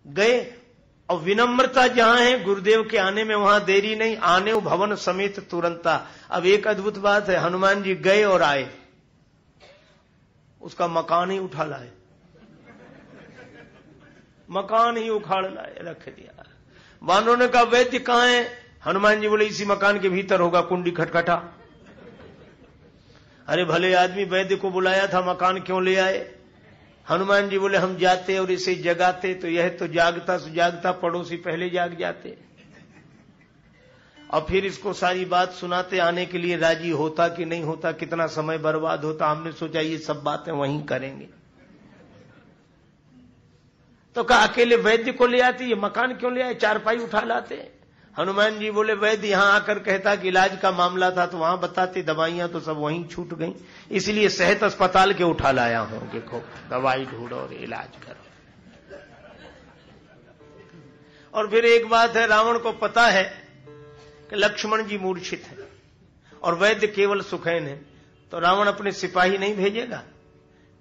गए और विनम्रता जहां है गुरुदेव के आने में वहां देरी नहीं, आने भवन समेत तुरंता। अब एक अद्भुत बात है, हनुमान जी गए और आए, उसका मकान ही उठा लाए, मकान ही उखाड़ लाए, रख दिया। वानरों ने कहा वैद्य कहां है? हनुमान जी बोले इसी मकान के भीतर होगा, कुंडी खटखटा। अरे भले आदमी, वैद्य को बुलाया था, मकान क्यों ले आए? हनुमान जी बोले हम जाते और इसे जगाते तो यह तो जागता सुजागता पड़ोसी पहले जाग जाते, और फिर इसको सारी बात सुनाते, आने के लिए राजी होता कि नहीं होता, कितना समय बर्बाद होता। हमने सोचा ये सब बातें वहीं करेंगे, तो कहा अकेले वैद्य को ले आते, ये मकान क्यों ले आए, चारपाई उठा लाते। हनुमान जी बोले वैद्य यहां आकर कहता कि इलाज का मामला था तो वहां बताते, दवाइयां तो सब वहीं छूट गई, इसलिए सेहत अस्पताल के उठा लाया हूं, देखो दवाई ढूंढो और इलाज करो। और फिर एक बात है, रावण को पता है कि लक्ष्मण जी मूर्छित है और वैद्य केवल सुखैन है, तो रावण अपने सिपाही नहीं भेजेगा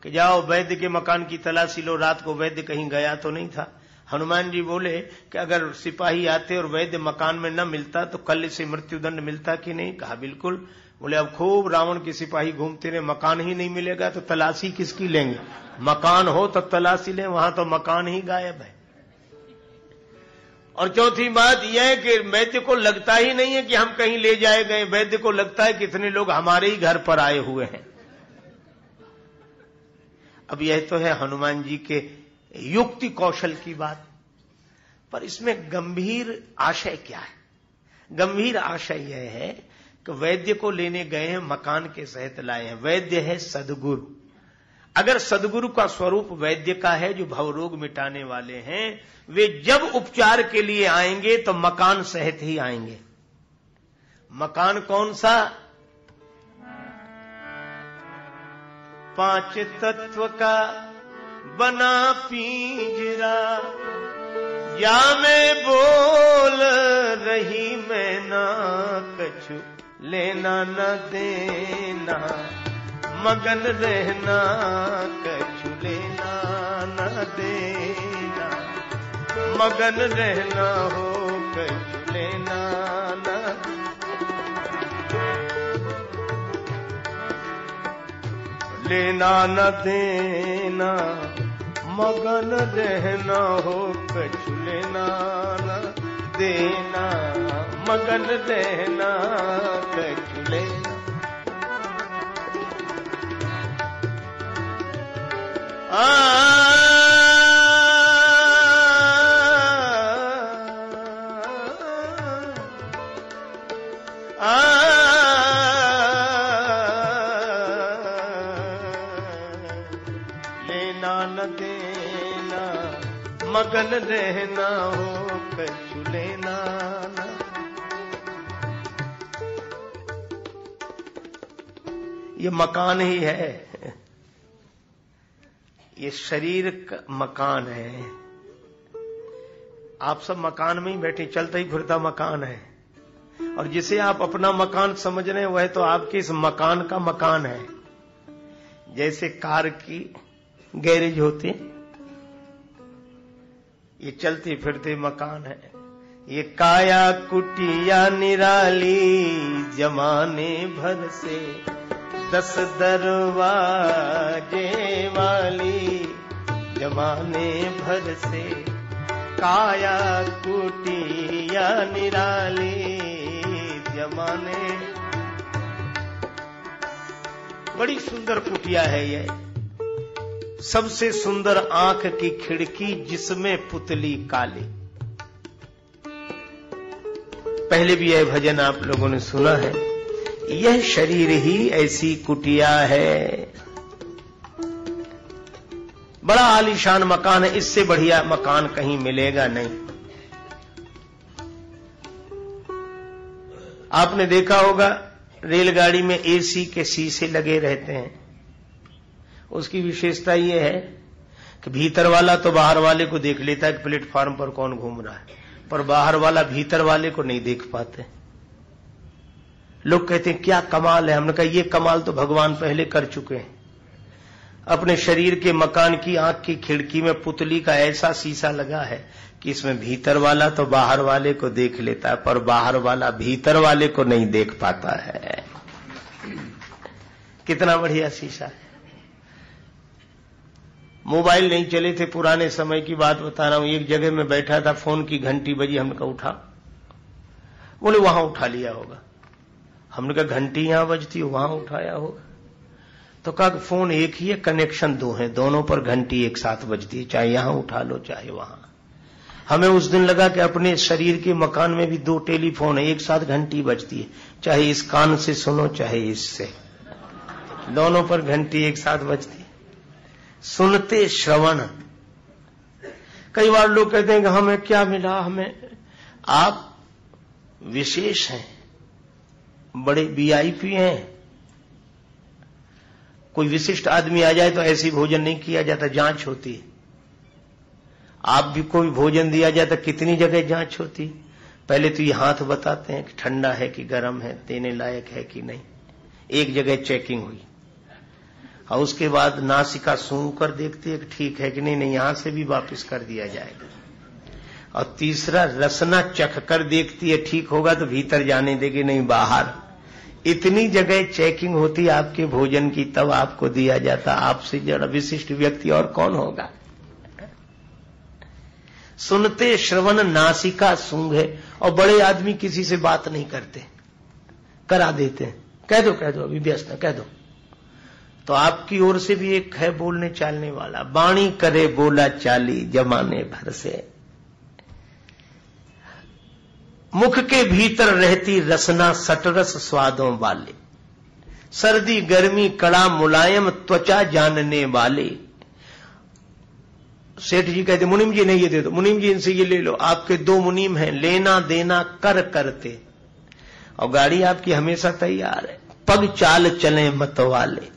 कि जाओ वैद्य के मकान की तलाशी लो, रात को वैद्य कहीं गया तो नहीं था। हनुमान जी बोले कि अगर सिपाही आते और वैद्य मकान में न मिलता तो कल से मृत्युदंड मिलता कि नहीं? कहा बिल्कुल। बोले अब खूब रावण के सिपाही घूमते रहे, मकान ही नहीं मिलेगा तो तलाशी किसकी लेंगे? मकान हो तब तलाशी लें, वहां तो मकान ही गायब है। और चौथी बात यह है कि वैद्य को लगता ही नहीं है कि हम कहीं ले जाए गए, वैद्य को लगता है कितने लोग हमारे ही घर पर आए हुए हैं। अब यह तो है हनुमान जी के युक्ति कौशल की बात, पर इसमें गंभीर आशय क्या है? गंभीर आशय यह है कि वैद्य को लेने गए हैं, मकान के सहित लाए हैं। वैद्य है सद्गुरु। अगर सद्गुरु का स्वरूप वैद्य का है जो भवरोग मिटाने वाले हैं, वे जब उपचार के लिए आएंगे तो मकान सहित ही आएंगे। मकान कौन सा? 5 तत्व का बना पिंजरा, या मैं बोल रही मैं ना कछु लेना न देना, मगन रहना कछु लेना न देना, मगन रहना हो कछु लेना न, लेना न देना, मगन रहना हो कछु लेना न देना, मगन रहना कछु लेना। लेना न देना, मगन रहना हो कछु लेना न। ये मकान ही है, ये शरीर का मकान है। आप सब मकान में ही बैठे, चलता ही फिरता मकान है, और जिसे आप अपना मकान समझ रहे हैं वह तो आपके इस मकान का मकान है। जैसे कार की गैरेज होते, ये चलते फिरते मकान है। ये काया कुटिया निराली, जमाने भर से 10 दरवाजे वाली, जमाने भर से काया कुटिया निराली, जमाने। बड़ी सुंदर कुटिया है ये, सबसे सुंदर आंख की खिड़की जिसमें पुतली काली। पहले भी यह भजन आप लोगों ने सुना है। यह शरीर ही ऐसी कुटिया है, बड़ा आलीशान मकान है, इससे बढ़िया मकान कहीं मिलेगा नहीं। आपने देखा होगा रेलगाड़ी में एसी के शीशे लगे रहते हैं। उसकी विशेषता यह है कि भीतर वाला तो बाहर वाले को देख लेता है कि प्लेटफॉर्म पर कौन घूम रहा है, पर बाहर वाला भीतर वाले को नहीं देख पाते। लोग कहते हैं क्या कमाल है, हमने कहा ये कमाल तो भगवान पहले कर चुके हैं। अपने शरीर के मकान की आंख की खिड़की में पुतली का ऐसा शीशा लगा है कि इसमें भीतर वाला तो बाहर वाले को देख लेता है, पर बाहर वाला भीतर वाले को नहीं देख पाता है। कितना बढ़िया शीशा है। मोबाइल नहीं चले थे, पुराने समय की बात बता रहा हूं। एक जगह में बैठा था, फोन की घंटी बजी, हमने कहा उठा। बोले वहां उठा लिया होगा। हमने कहा घंटी यहां बजती है, वहां उठाया होगा। तो कहा फोन एक ही है, कनेक्शन दो है, दोनों पर घंटी एक साथ बजती है, चाहे यहां उठा लो चाहे वहां। हमें उस दिन लगा कि अपने शरीर के मकान में भी दो टेलीफोन है, एक साथ घंटी बजती है, चाहे इस कान से सुनो चाहे इससे, दोनों पर घंटी एक साथ बजती है। सुनते श्रवण। कई बार लोग कहते हैं कि हमें क्या मिला, हमें। आप विशेष हैं, बड़े वीआईपी हैं। कोई विशिष्ट आदमी आ जाए तो ऐसी भोजन नहीं किया जाता, जांच होती है। आप भी कोई भोजन दिया जाए तो कितनी जगह जांच होती। पहले तो ये हाथ बताते हैं कि ठंडा है कि गर्म है, देने लायक है कि नहीं। एक जगह चेकिंग हुई, और उसके बाद नासिका सूंघ कर देखती है कि ठीक है कि नहीं, यहां से भी वापस कर दिया जाएगा। और तीसरा रसना चख कर देखती है, ठीक होगा तो भीतर जाने देगी, नहीं बाहर। इतनी जगह चेकिंग होती आपके भोजन की, तब आपको दिया जाता। आपसे जरा विशिष्ट व्यक्ति और कौन होगा। सुनते श्रवण नासिका सूंघे। और बड़े आदमी किसी से बात नहीं करते, करा देते हैं, कह दो अभी व्यस्त है, कह दो। तो आपकी ओर से भी एक है बोलने चालने वाला, वाणी करे बोला चाली जमाने भर से। मुख के भीतर रहती रसना सटरस स्वादों वाले, सर्दी गर्मी कड़ा मुलायम त्वचा जानने वाले। सेठ जी कहते मुनीम जी नहीं ये दे दो, मुनीम जी इनसे ये ले लो। आपके दो मुनीम हैं, लेना देना कर करते, और गाड़ी आपकी हमेशा तैयार है। पग चाल चले मत वाले।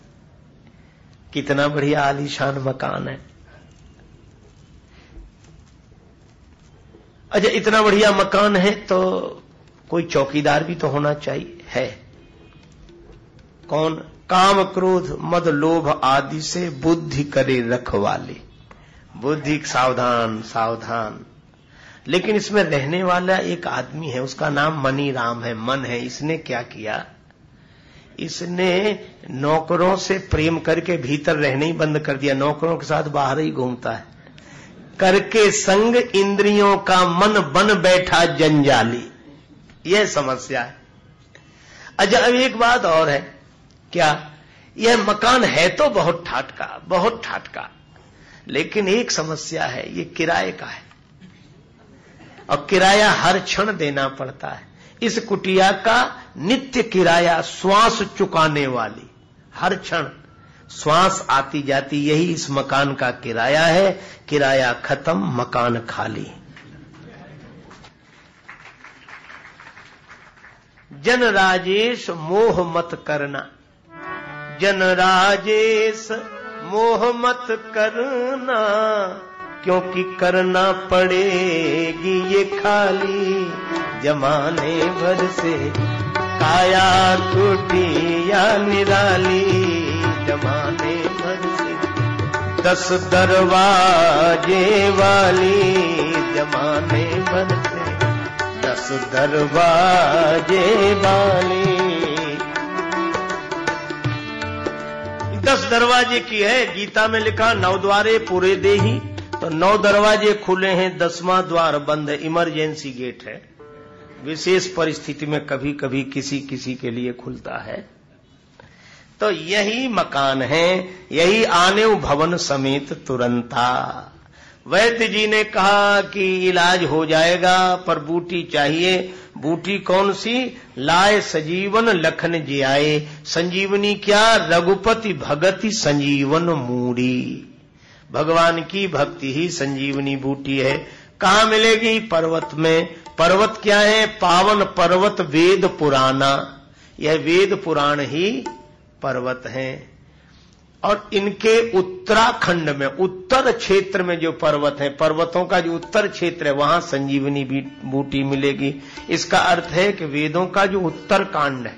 कितना बढ़िया आलीशान मकान है। अच्छा, इतना बढ़िया मकान है तो कोई चौकीदार भी तो होना चाहिए। है कौन? काम क्रोध मद लोभ आदि से बुद्धि करे रखवाले। बुद्धि सावधान सावधान। लेकिन इसमें रहने वाला एक आदमी है, उसका नाम मनी राम है, मन है। इसने क्या किया, इसने नौकरों से प्रेम करके भीतर रहने ही बंद कर दिया, नौकरों के साथ बाहर ही घूमता है। करके संग इंद्रियों का मन बन बैठा जंजाली। यह समस्या है। अच्छा, अब एक बात और है, क्या? यह मकान है तो बहुत ठाट का, बहुत ठाट का, लेकिन एक समस्या है, ये किराए का है, और किराया हर क्षण देना पड़ता है। इस कुटिया का नित्य किराया श्वास चुकाने वाली, हर क्षण श्वास आती जाती, यही इस मकान का किराया है। किराया खत्म, मकान खाली। जन राजेश मोह मत करना, जन राजेश मोह मत करना, क्योंकि करना पड़ेगी ये खाली। जमाने भर से काया टूटी या निराली, जमाने भर से 10 दरवाजे वाली, जमाने भर से 10 दरवाजे वाली। 10 दरवाजे की है, गीता में लिखा 9 द्वारे पूरे देही, तो 9 दरवाजे खुले हैं, 10वां द्वार बंद है। इमरजेंसी गेट है, विशेष परिस्थिति में कभी कभी किसी किसी के लिए खुलता है। तो यही मकान है, यही आने भवन समेत तुरंता। वैद्य जी ने कहा कि इलाज हो जाएगा, पर बूटी चाहिए। बूटी कौन सी? लाए सजीवन लखन जियाए। संजीवनी क्या? रघुपति भगति संजीवन मूड़ी। भगवान की भक्ति ही संजीवनी बूटी है। कहां मिलेगी? पर्वत में। पर्वत क्या है? पावन पर्वत वेद पुराना। यह वेद पुराण ही पर्वत हैं, और इनके उत्तराखंड में, उत्तर क्षेत्र में जो पर्वत है, पर्वतों का जो उत्तर क्षेत्र है, वहां संजीवनी बूटी मिलेगी। इसका अर्थ है कि वेदों का जो उत्तर कांड है,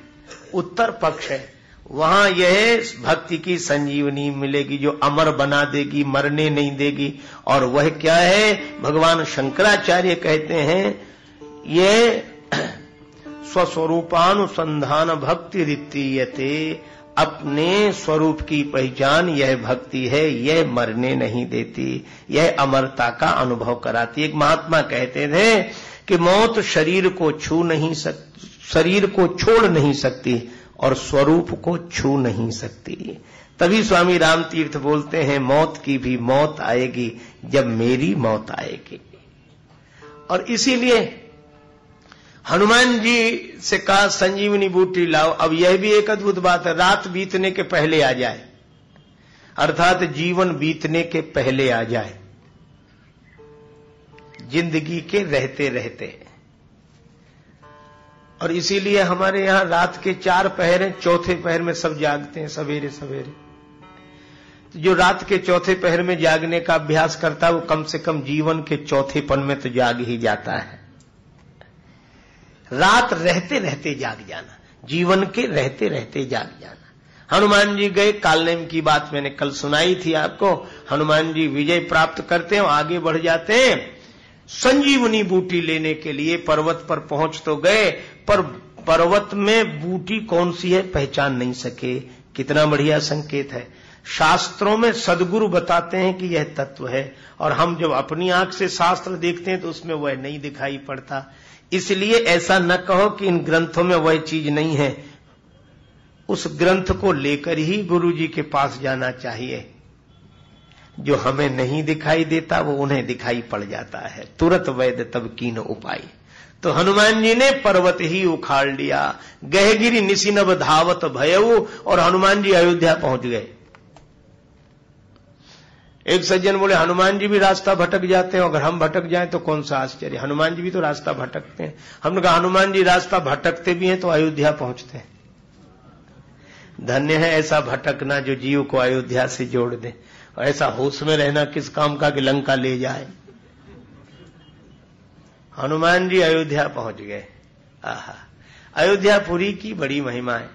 उत्तर पक्ष है, वहां यह भक्ति की संजीवनी मिलेगी जो अमर बना देगी, मरने नहीं देगी। और वह क्या है? भगवान शंकराचार्य कहते हैं यह स्वस्वरूपानुसंधान भक्ति रीतीयते, अपने स्वरूप की पहचान यह भक्ति है, यह मरने नहीं देती, यह अमरता का अनुभव कराती। एक महात्मा कहते थे कि मौत शरीर को छू नहीं सकती, शरीर को छोड़ नहीं सकती और स्वरूप को छू नहीं सकती। तभी स्वामी राम तीर्थ बोलते हैं मौत की भी मौत आएगी जब मेरी मौत आएगी। और इसीलिए हनुमान जी से कहा संजीवनी बूटी लाओ। अब यह भी एक अद्भुत बात है, रात बीतने के पहले आ जाए, अर्थात जीवन बीतने के पहले आ जाए, जिंदगी के रहते रहते। और इसीलिए हमारे यहां रात के 4 पहर हैं, चौथे पहर में सब जागते हैं सवेरे सवेरे। तो जो रात के चौथे पहर में जागने का अभ्यास करता है वो कम से कम जीवन के चौथेपन में तो जाग ही जाता है। रात रहते रहते जाग जाना, जीवन के रहते रहते जाग जाना। हनुमान जी गए, कालनेम की बात मैंने कल सुनाई थी आपको। हनुमान जी विजय प्राप्त करते हैं, आगे बढ़ जाते हैं संजीवनी बूटी लेने के लिए। पर्वत पर पहुंच तो गए, पर पर्वत में बूटी कौन सी है पहचान नहीं सके। कितना बढ़िया संकेत है। शास्त्रों में सद्गुरु बताते हैं कि यह तत्व है, और हम जब अपनी आंख से शास्त्र देखते हैं तो उसमें वह नहीं दिखाई पड़ता। इसलिए ऐसा न कहो कि इन ग्रंथों में वह चीज नहीं है। उस ग्रंथ को लेकर ही गुरु जी के पास जाना चाहिए। जो हमें नहीं दिखाई देता वो उन्हें दिखाई पड़ जाता है। तुरंत वैद्य तब कीन उपाय। तो हनुमान जी ने पर्वत ही उखाड़ लिया। गहगिरी निशिनभ धावत भयऊ, और हनुमान जी अयोध्या पहुंच गए। एक सज्जन बोले हनुमान जी भी रास्ता भटक जाते हैं, अगर हम भटक जाएं तो कौन सा आश्चर्य, हनुमान जी भी तो रास्ता भटकते हैं। हमने कहा हनुमान जी रास्ता भटकते भी हैं तो अयोध्या पहुंचते हैं। धन्य है ऐसा भटकना जो जीव को अयोध्या से जोड़ दे। और ऐसा होश में रहना किस काम का कि लंका ले जाए। हनुमान जी अयोध्या पहुंच गए। आहा, अयोध्यापुरी की बड़ी महिमा है।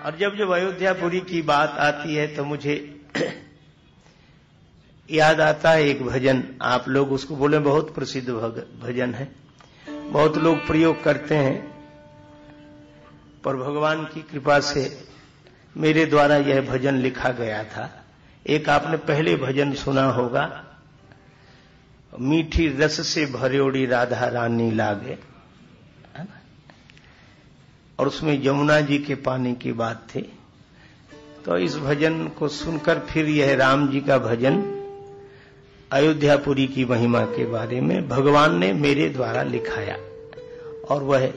और जब जब अयोध्यापुरी की बात आती है तो मुझे याद आता है एक भजन। आप लोग उसको बोले बहुत प्रसिद्ध भजन है, बहुत लोग प्रयोग करते हैं, पर भगवान की कृपा से मेरे द्वारा यह भजन लिखा गया था। एक आपने पहले भजन सुना होगा, मीठी रस से भरियोड़ी राधा रानी लागे, और उसमें यमुना जी के पानी की बात थी। तो इस भजन को सुनकर फिर यह राम जी का भजन अयोध्यापुरी की महिमा के बारे में भगवान ने मेरे द्वारा लिखाया। और वह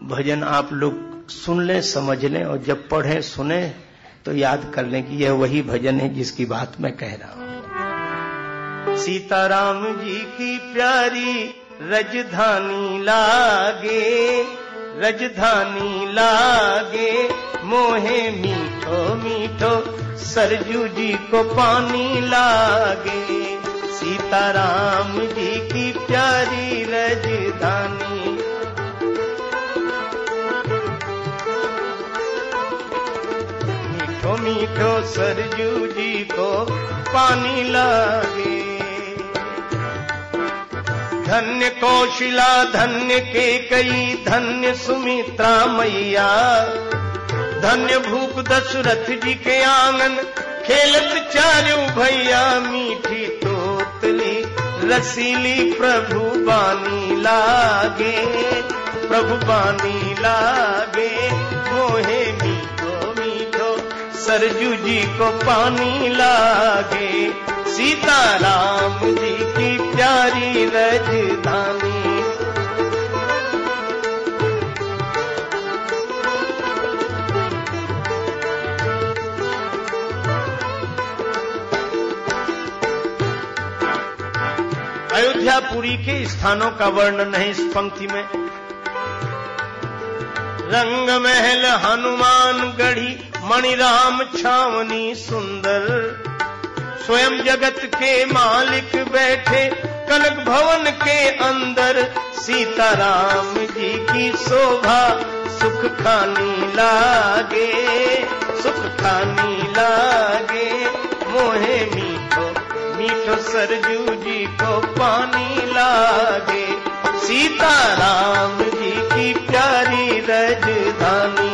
भजन आप लोग सुन लें, समझ लें, और जब पढ़ें सुने तो याद कर लें कि यह वही भजन है जिसकी बात मैं कह रहा हूं। सीताराम जी की प्यारी रजधानी लागे, रजधानी लागे, मोहे मीठो मीठो सरजू जी को पानी लागे। सीताराम जी की प्यारी रजधानी, मीठो मीठो सरजू जी को पानी लागे। धन्य कौशिला धन्य केकई धन्य सुमित्रा मैया, धन्य भूप दशरथ जी के आंगन खेलत चारू भैया। मीठी तोतली रसीली प्रभु बानी लागे, प्रभु बानी लागे, मोहे मीठो मीठो सरजू जी को पानी लागे। सीताराम जी की प्यारी रजधानी, अयोध्यापुरी के स्थानों का वर्णन है इस पंक्ति में। रंग महल हनुमान गढ़ी, मणिराम छावनी सुंदर, स्वयं जगत के मालिक बैठे कनक भवन के अंदर सीताराम जी की शोभा सुख खानी लागे, सुख खानी लागे। मोहे मीठो मीठो सरजू जी को पानी लागे, सीताराम जी की प्यारी राजधानी।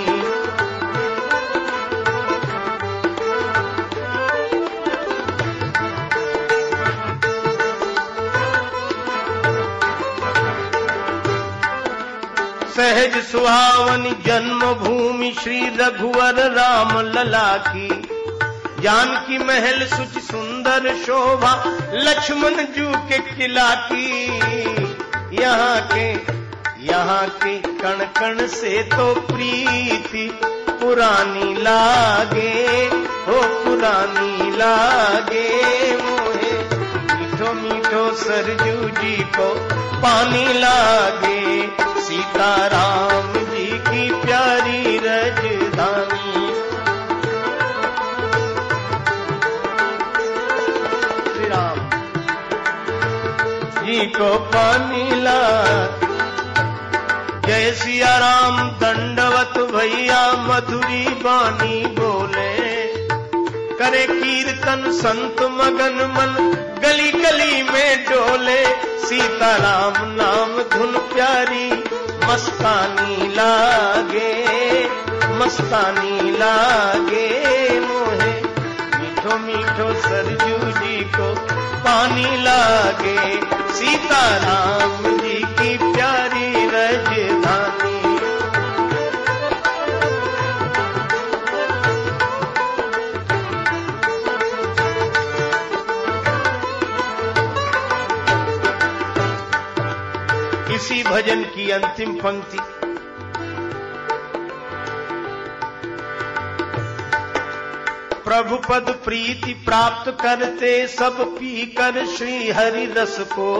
सहज सुहावनी जन्मभूमि श्री रघुवर राम लला की, जानकी महल सुच सुंदर शोभा लक्ष्मण जू के किला की। यहाँ के कण कण से तो प्रीति पुरानी लागे, हो पुरानी लागे। मोहे मीठो मीठो सरजू जी को पानी लागे, सीताराम जी की प्यारी राजधानी। श्री राम जी को पानी ला, जय सिया राम दंडवत भैया मधुरी बानी बोले। करे कीर्तन संत मगन मन गली गली में डोले, सीताराम नाम धुन प्यारी मस्तानी लागे, मस्तानी लागे। मोहे मीठो मीठो सरजू जी को पानी लागे, सीताराम जी की प्यारी राजधानी। इसी भजन की अंतिम पंक्ति, प्रभु पद प्रीति प्राप्त करते सब पीकर श्री हरि रस को।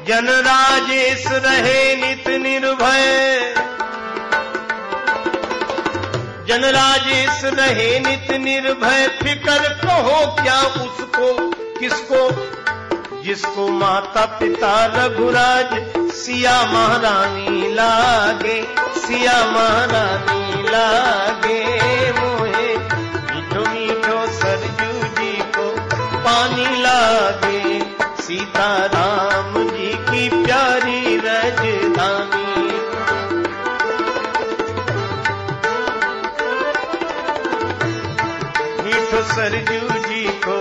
जन राजेश रहे नित निर्भय, जन राजेश रहे नित निर्भय। फिकर कहो क्या उसको किसको, जिसको माता पिता रघुराज सिया महारानी लागे, सिया महारानी लागे। मोहे मीठो मीठो सरजू जी को पानी लागे, सीताराम जी की प्यारी राजधानी। मीठो सरजू जी को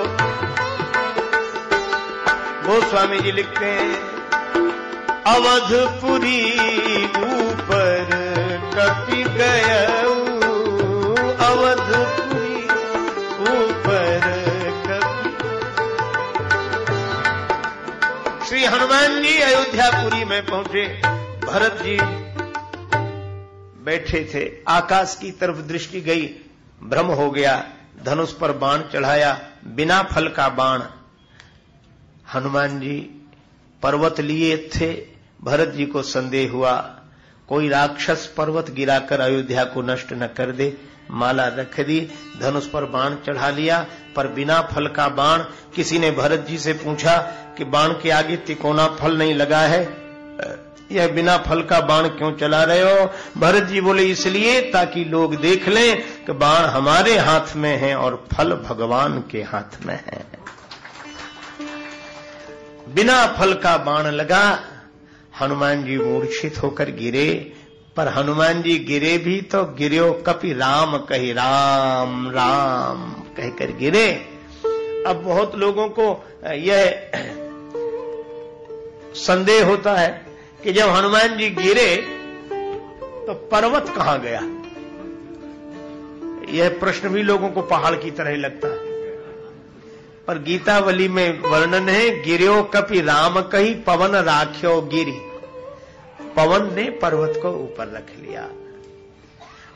गोस्वामी जी लिखते हैं, अवधपुरी ऊपर कपि गयऊ, अवधपुरी ऊपर कपि। श्री हनुमान जी अयोध्यापुरी में पहुंचे। भरत जी बैठे थे, आकाश की तरफ दृष्टि गई, भ्रम हो गया। धनुष पर बाण चढ़ाया, बिना फल का बाण। हनुमान जी पर्वत लिए थे, भरत जी को संदेह हुआ कोई राक्षस पर्वत गिराकर अयोध्या को नष्ट न कर दे। माला रख दी, धनुष पर बाण चढ़ा लिया, पर बिना फल का बाण। किसी ने भरत जी से पूछा कि बाण के आगे तिकोना फल नहीं लगा है, यह बिना फल का बाण क्यों चला रहे हो? भरत जी बोले, इसलिए ताकि लोग देख लें कि बाण हमारे हाथ में है और फल भगवान के हाथ में है। बिना फल का बाण लगा, हनुमान जी मूर्छित होकर गिरे। पर हनुमान जी गिरे भी तो गिरो कपि राम कही, राम राम कहकर गिरे। अब बहुत लोगों को यह संदेह होता है कि जब हनुमान जी गिरे तो पर्वत कहां गया। यह प्रश्न भी लोगों को पहाड़ की तरह लगता है, पर गीतावली में वर्णन है, गिर्यो कपि राम कही पवन राख्यो गिरी। पवन ने पर्वत को ऊपर रख लिया।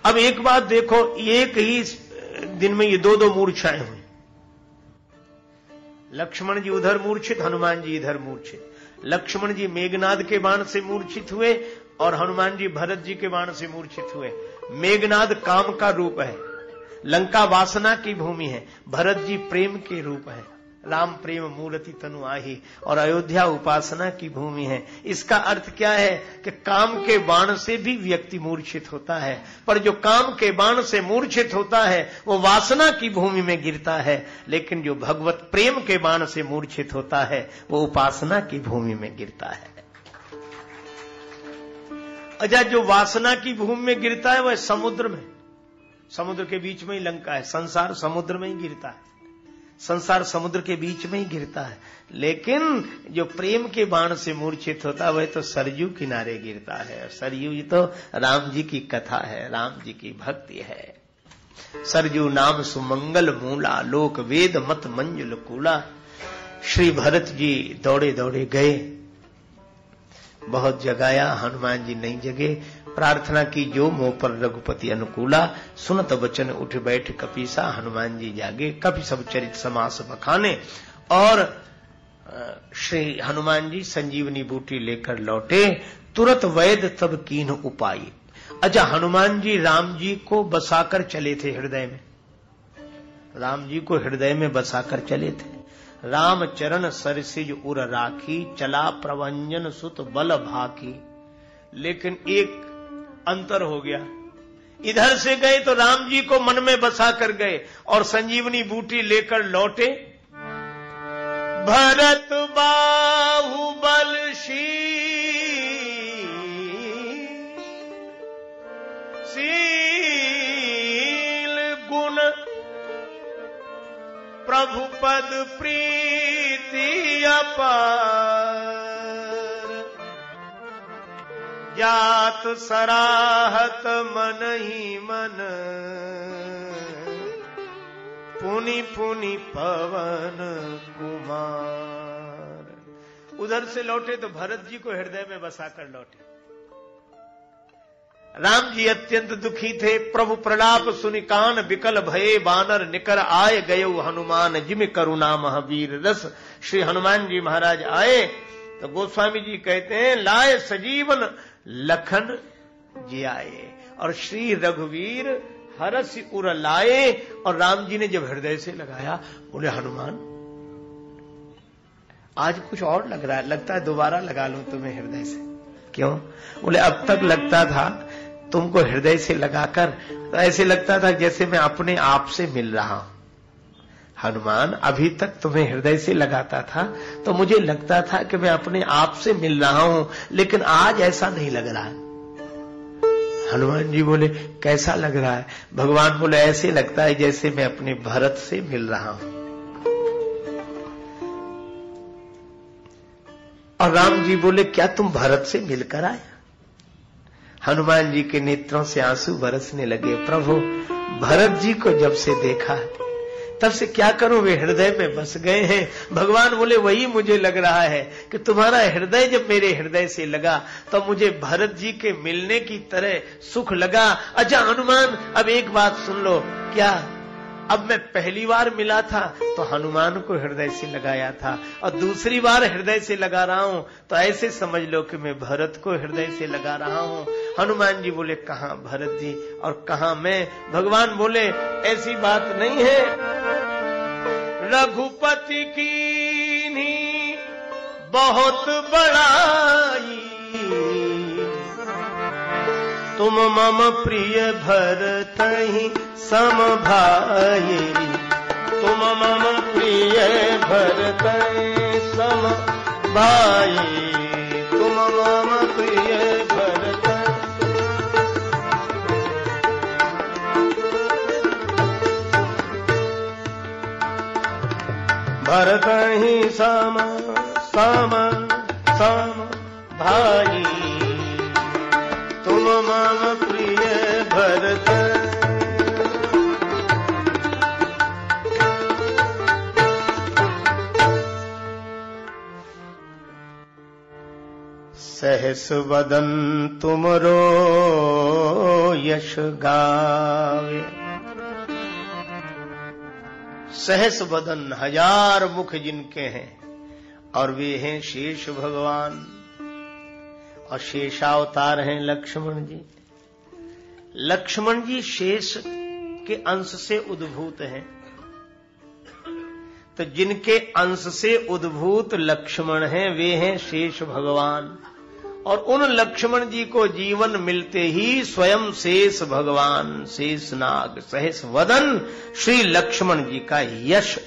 अब एक बात देखो, एक ही दिन में ये दो मूर्छाएं हुई। लक्ष्मण जी उधर मूर्छित, हनुमान जी इधर मूर्छित। लक्ष्मण जी मेघनाद के बाण से मूर्छित हुए और हनुमान जी भरत जी के बाण से मूर्छित हुए। मेघनाद काम का रूप है, लंका वासना की भूमि है, भरत जी प्रेम के रूप है। राम प्रेम मूर्ति तनु आही, और अयोध्या उपासना की भूमि है। इसका अर्थ क्या है कि काम के बाण से भी व्यक्ति मूर्छित होता है, पर जो काम के बाण से मूर्छित होता है वो वासना की भूमि में गिरता है, लेकिन जो भगवत प्रेम के बाण से मूर्छित होता है वो उपासना की भूमि में गिरता है। अच्छा, जो वासना की भूमि में गिरता है वह समुद्र में, समुद्र के बीच में ही लंका है, संसार समुद्र में ही गिरता है, संसार समुद्र के बीच में ही गिरता है। लेकिन जो प्रेम के बाण से मूर्छित होता है वह तो सरयू किनारे गिरता है। सरयू तो राम जी की कथा है, राम जी की भक्ति है। सरयू नाम सुमंगल मूला, लोक वेद मत मंजुल कूला। श्री भरत जी दौड़े दौड़े गए, बहुत जगाया, हनुमान जी नहीं जगे। प्रार्थना की जो मोह पर रघुपति अनुकूला, सुनत वचन उठ बैठ कपीसा। हनुमान जी जागे, कपि सब चरित समास बखाने, और श्री हनुमान जी संजीवनी बूटी लेकर लौटे। तुरंत वैद तब कीन उपाई। अच्छा, हनुमान जी राम जी को बसाकर चले थे हृदय में, राम जी को हृदय में बसाकर चले थे। राम चरण सरसिज उर राखी, चला प्रवंजन सुत बल भाकी। लेकिन एक अंतर हो गया, इधर से गए तो राम जी को मन में बसा कर गए और संजीवनी बूटी लेकर लौटे। भरत बाहुबल शील गुण, प्रभु पद प्रीति अपार। जात सराहत मन ही मन, पुनि पुनि पवन कुमार। उधर से लौटे तो भरत जी को हृदय में बसाकर लौटे। राम जी अत्यंत दुखी थे। प्रभु प्रलाप सुनि कान बिकल भये, बानर निकर आए गयो हनुमान, जिमि करुणा महावीर रस। श्री हनुमान जी महाराज आए तो गोस्वामी जी कहते हैं, लाए सजीवन लखन जियाए, और श्री रघुवीर हरस उर लाए। और राम जी ने जब हृदय से लगाया, बोले हनुमान आज कुछ और लग रहा है, लगता है दोबारा लगा लूं तुम्हें हृदय से। क्यों? बोले अब तक लगता था तुमको हृदय से लगाकर तो ऐसे लगता था जैसे मैं अपने आप से मिल रहा हूं। हनुमान, अभी तक तुम्हें हृदय से लगाता था तो मुझे लगता था कि मैं अपने आप से मिल रहा हूं, लेकिन आज ऐसा नहीं लग रहा है। हनुमान जी बोले कैसा लग रहा है? भगवान बोले ऐसे लगता है जैसे मैं अपने भरत से मिल रहा हूं। और राम जी बोले क्या तुम भरत से मिलकर आए? हनुमान जी के नेत्रों से आंसू बरसने लगे। प्रभु, भरत जी को जब से देखा तब से क्या करूं, वे हृदय में बस गए हैं। भगवान बोले वही मुझे लग रहा है कि तुम्हारा हृदय जब मेरे हृदय से लगा तो मुझे भरत जी के मिलने की तरह सुख लगा। अच्छा हनुमान, अब एक बात सुन लो, क्या अब मैं पहली बार मिला था तो हनुमान को हृदय से लगाया था, और दूसरी बार हृदय से लगा रहा हूं तो ऐसे समझ लो कि मैं भरत को हृदय से लगा रहा हूं। हनुमान जी बोले कहां भरत जी और कहां मैं? भगवान बोले ऐसी बात नहीं है। रघुपति की बहुत बड़ाई, तुम मम प्रिय भरत ही सम भाई। तुम मम प्रिय भरत सम भाई। तुम मम प्रिय भरत। भरत ही सम सम सम भाई। तुम मम प्रिय भरत। सहस वदन तुमरो यश गावे। सहस वदन, हजार मुख जिनके हैं, और वे हैं शेष भगवान, और शेषावतार हैं लक्ष्मण जी। लक्ष्मण जी शेष के अंश से उद्भूत हैं। तो जिनके अंश से उद्भूत लक्ष्मण हैं वे हैं शेष भगवान। और उन लक्ष्मण जी को जीवन मिलते ही स्वयं शेष भगवान शेषनाग सहस वदन श्री लक्ष्मण जी का यश,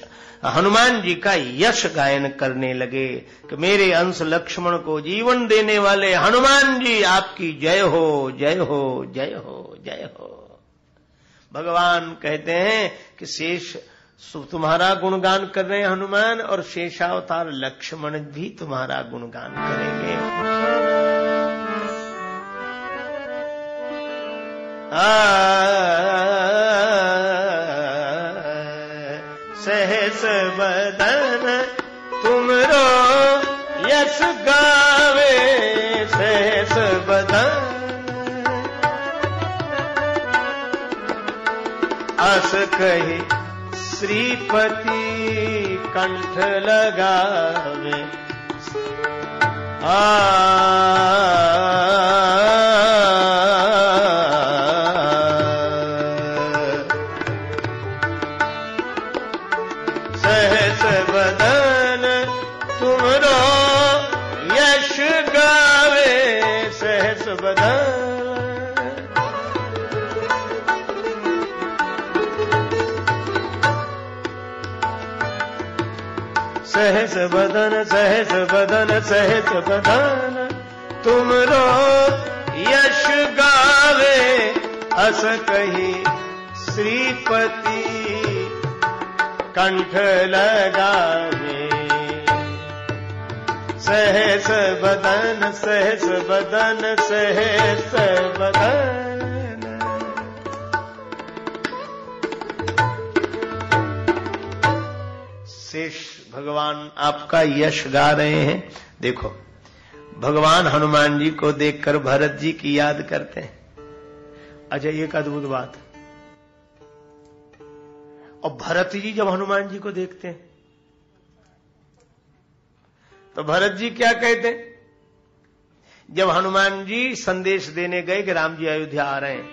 हनुमान जी का यश गायन करने लगे कि मेरे अंश लक्ष्मण को जीवन देने वाले हनुमान जी आपकी जय हो, जय हो, जय हो, जय हो। भगवान कहते हैं कि शेष तुम्हारा गुणगान कर रहे हैं हनुमान, और शेषावतार लक्ष्मण भी तुम्हारा गुणगान करेंगे। सहस बदन तुमरो यश गावे, सहस बदन अस कही श्रीपति कंठ लगावे। सहस बदन तुमरो यश गावे, सहस बदन सहस बदन, सहस बदन, सहस बदन तुमरो यश गावे, अस कही श्रीपति कंठ लगावे। सहस बदन, सहस बदन, सहस बदन। शेष भगवान आपका यश गा रहे हैं। देखो भगवान हनुमान जी को देखकर भरत जी की याद करते हैं। अच्छा, एक अद्भुत बात, और भरत जी जब हनुमान जी को देखते हैं तो भरत जी क्या कहते हैं? जब हनुमान जी संदेश देने गए कि राम जी अयोध्या आ रहे हैं,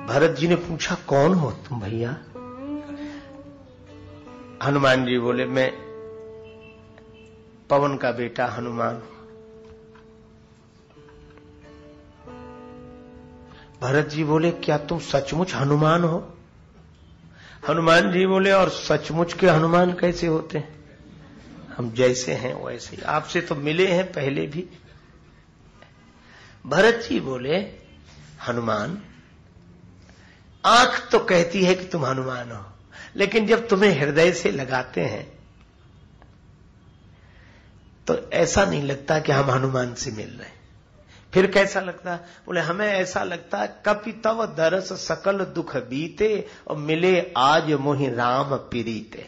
भरत जी ने पूछा कौन हो तुम भैया? हनुमान जी बोले मैं पवन का बेटा हनुमान। भरत जी बोले क्या तुम सचमुच हनुमान हो? हनुमान जी बोले और सचमुच के हनुमान कैसे होते हैं? हम जैसे हैं वैसे ही, आपसे तो मिले हैं पहले भी। भरत जी बोले हनुमान, आंख तो कहती है कि तुम हनुमान हो, लेकिन जब तुम्हें हृदय से लगाते हैं तो ऐसा नहीं लगता कि हम हनुमान से मिल रहे हैं। फिर कैसा लगता? बोले हमें ऐसा लगता है कपि तव दरस सकल दुख बीते, और मिले आज मोहि राम प्रीते।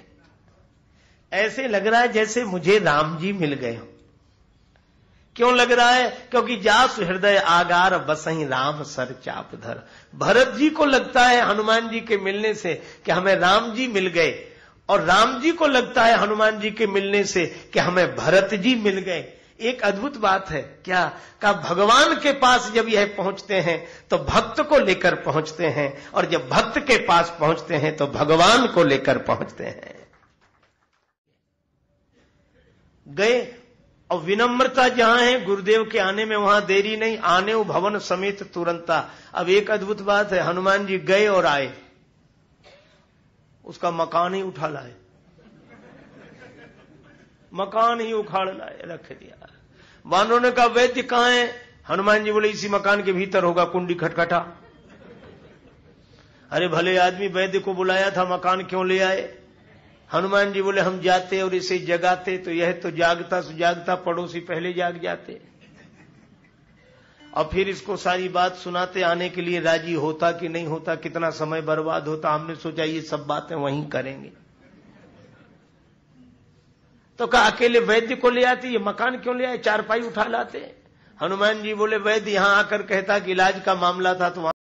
ऐसे लग रहा है जैसे मुझे राम जी मिल गए हो। क्यों लग रहा है? क्योंकि जासु हृदय आगार बसहि राम सर चाप धर। भरत जी को लगता है हनुमान जी के मिलने से कि हमें राम जी मिल गए, और राम जी को लगता है हनुमान जी के मिलने से कि हमें भरत जी मिल गए। एक अद्भुत बात है क्या? का भगवान के पास जब यह पहुंचते हैं तो भक्त को लेकर पहुंचते हैं, और जब भक्त के पास पहुंचते हैं तो भगवान को लेकर पहुंचते हैं। गए, और विनम्रता जहां है गुरुदेव के आने में वहां देरी नहीं, आने भवन समेत तुरंता। अब एक अद्भुत बात है, हनुमान जी गए और आए, उसका मकान ही उठा लाए, मकान ही उखाड़ लाए, रख दिया। वानरों ने कहा वैद्य कहां है? हनुमान जी बोले इसी मकान के भीतर होगा, कुंडी खटखटा। अरे भले आदमी, वैद्य को बुलाया था, मकान क्यों ले आए? हनुमान जी बोले हम जाते और इसे जगाते तो यह तो जागता जागता पड़ोसी पहले जाग जाते, और फिर इसको सारी बात सुनाते, आने के लिए राजी होता कि नहीं होता, कितना समय बर्बाद होता। हमने सोचा ये सब बातें वहीं करेंगे, तो कहा अकेले वैद्य को ले आते, ये मकान क्यों ले आए, चारपाई उठा लाते। हनुमान जी बोले वैद्य यहां आकर कहता कि इलाज का मामला था तो